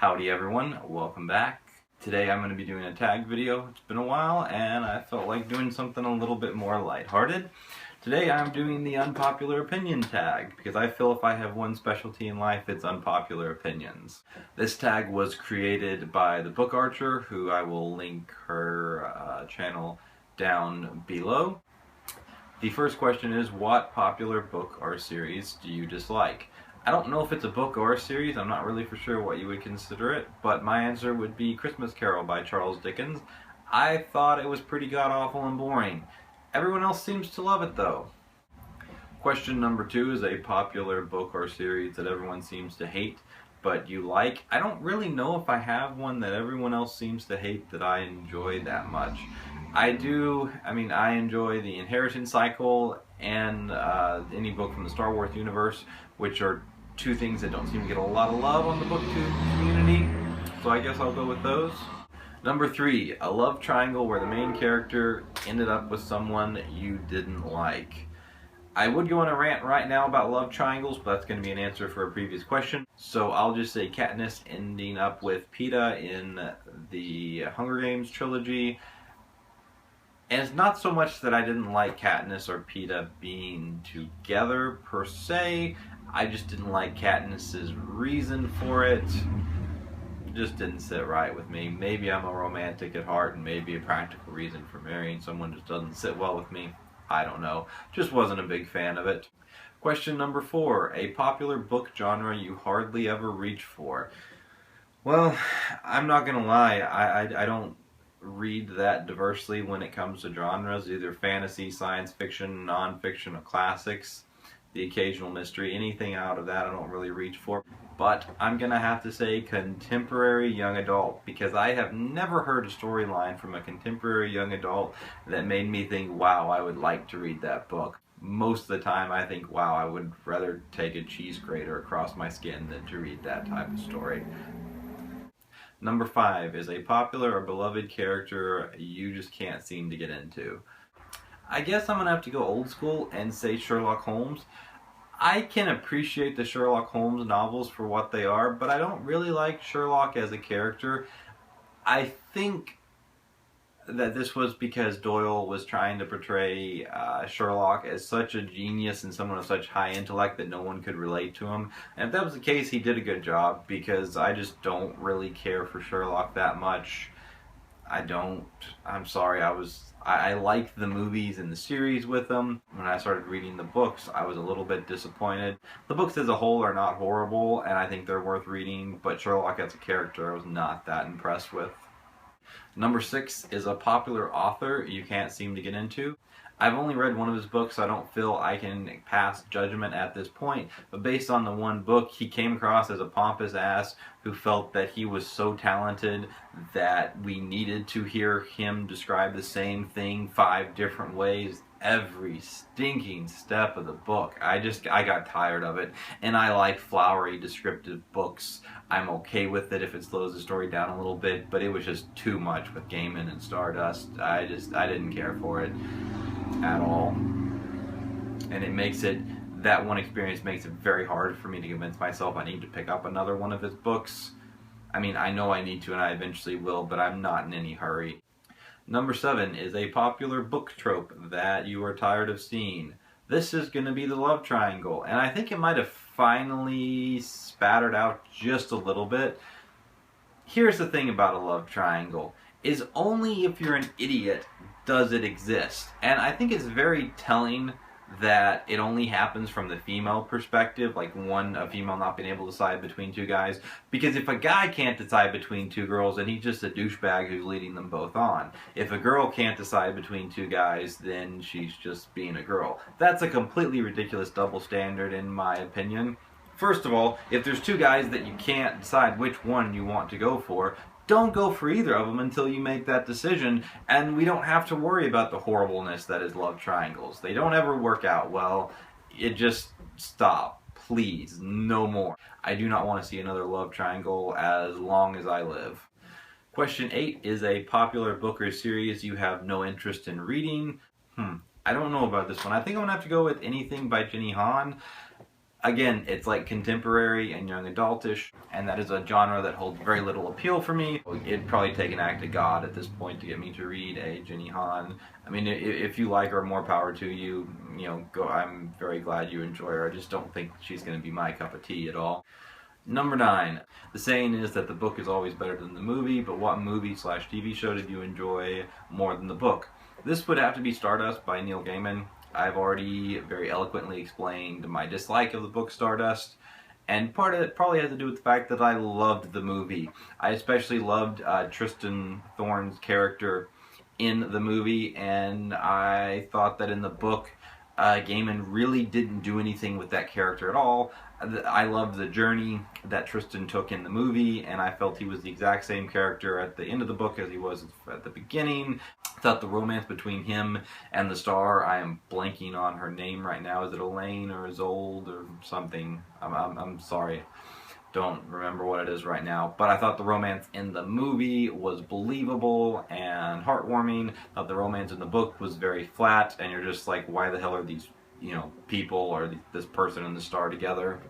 Howdy everyone, welcome back. Today I'm going to be doing a tag video. It's been a while and I felt like doing something a little bit more lighthearted. Today I'm doing the unpopular opinion tag because I feel if I have one specialty in life, it's unpopular opinions. This tag was created by the Book Archer, who I will link her channel down below. The first question is, what popular book or series do you dislike? I don't know if it's a book or a series, I'm not really for sure what you would consider it, but my answer would be Christmas Carol by Charles Dickens. I thought it was pretty god-awful and boring. Everyone else seems to love it though. Question number 2 is a popular book or series that everyone seems to hate, but you like. I don't really know if I have one that everyone else seems to hate that I enjoy that much. I enjoy the Inheritance Cycle and any book from the Star Wars universe, which are two things that don't seem to get a lot of love on the booktube community, so I guess I'll go with those. Number 3, a love triangle where the main character ended up with someone you didn't like. I would go on a rant right now about love triangles, but that's going to be an answer for a previous question. So I'll just say Katniss ending up with Peeta in the Hunger Games trilogy. And it's not so much that I didn't like Katniss or Peeta being together per se. I just didn't like Katniss's reason for it. It just didn't sit right with me. Maybe I'm a romantic at heart and maybe a practical reason for marrying someone just doesn't sit well with me. I don't know. Just wasn't a big fan of it. Question number 4. A popular book genre you hardly ever reach for. Well, I'm not gonna lie. I don't read that diversely when it comes to genres, either fantasy, science fiction, non-fiction, or classics. The occasional mystery, anything out of that I don't really reach for. But I'm gonna have to say contemporary young adult, because I have never heard a storyline from a contemporary young adult that made me think, wow, I would like to read that book. Most of the time I think, wow, I would rather take a cheese grater across my skin than to read that type of story. Number 5 is a popular or beloved character you just can't seem to get into. I guess I'm going to have to go old school and say Sherlock Holmes. I can appreciate the Sherlock Holmes novels for what they are, but I don't really like Sherlock as a character. I think that this was because Doyle was trying to portray Sherlock as such a genius and someone of such high intellect that no one could relate to him. And if that was the case, he did a good job, because I just don't really care for Sherlock that much. I'm sorry, I liked the movies and the series with them. When I started reading the books, I was a little bit disappointed. The books as a whole are not horrible, and I think they're worth reading, but Sherlock as a character I was not that impressed with. Number 6 is a popular author you can't seem to get into. I've only read one of his books, so I don't feel I can pass judgment at this point, but based on the one book, he came across as a pompous ass who felt that he was so talented that we needed to hear him describe the same thing 5 different ways every stinking step of the book. I got tired of it, and I like flowery descriptive books. I'm okay with it if it slows the story down a little bit, but it was just too much with Gaiman and Stardust. I didn't care for it at all, and that one experience makes it very hard for me to convince myself I need to pick up another one of his books. I mean, I know I need to and I eventually will, but I'm not in any hurry. Number 7 is a popular book trope that you are tired of seeing. This is going to be the love triangle, and I think it might have finally spattered out just a little bit. Here's the thing about a love triangle, is only if you're an idiot does it exist. And I think it's very telling that it only happens from the female perspective, like a female not being able to decide between 2 guys. Because if a guy can't decide between 2 girls, then he's just a douchebag who's leading them both on. If a girl can't decide between 2 guys, then she's just being a girl. That's a completely ridiculous double standard in my opinion. First of all, if there's 2 guys that you can't decide which one you want to go for, don't go for either of them until you make that decision, and we don't have to worry about the horribleness that is love triangles. They don't ever work out well. Stop. Please, no more. I do not want to see another love triangle as long as I live. Question 8 is a popular book or series you have no interest in reading. I don't know about this one. I think I'm going to have to go with anything by Jenny Han. Again, it's like contemporary and young adultish, and that is a genre that holds very little appeal for me. It'd probably take an act of God at this point to get me to read a Jenny Han. I mean, if you like her, more power to you. You know, go. I'm very glad you enjoy her. I just don't think she's going to be my cup of tea at all. Number 9. The saying is that the book is always better than the movie, but what movie/TV show did you enjoy more than the book? This would have to be Stardust by Neil Gaiman. I've already very eloquently explained my dislike of the book Stardust, and part of it probably has to do with the fact that I loved the movie. I especially loved Tristan Thorne's character in the movie, and I thought that in the book Gaiman really didn't do anything with that character at all. I loved the journey that Tristan took in the movie, and I felt he was the exact same character at the end of the book as he was at the beginning. I thought the romance between him and the star, I am blanking on her name right now. Is it Elaine or Isolde or something? I'm sorry. Don't remember what it is right now, but I thought the romance in the movie was believable and heartwarming. I thought the romance in the book was very flat, and you're just like, why the hell are these, people or this person and the star together?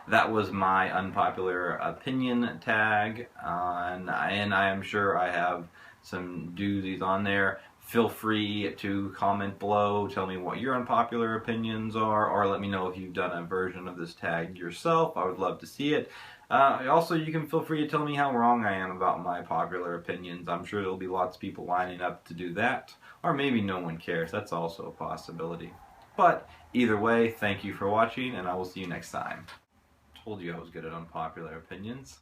That was my unpopular opinion tag, and I am sure I have some doozies on there. Feel free to comment below, tell me what your unpopular opinions are, or let me know if you've done a version of this tag yourself. I would love to see it. Also, you can feel free to tell me how wrong I am about my popular opinions. I'm sure there'll be lots of people lining up to do that. Or maybe no one cares. That's also a possibility. But either way, thank you for watching, and I will see you next time. Told you I was good at unpopular opinions.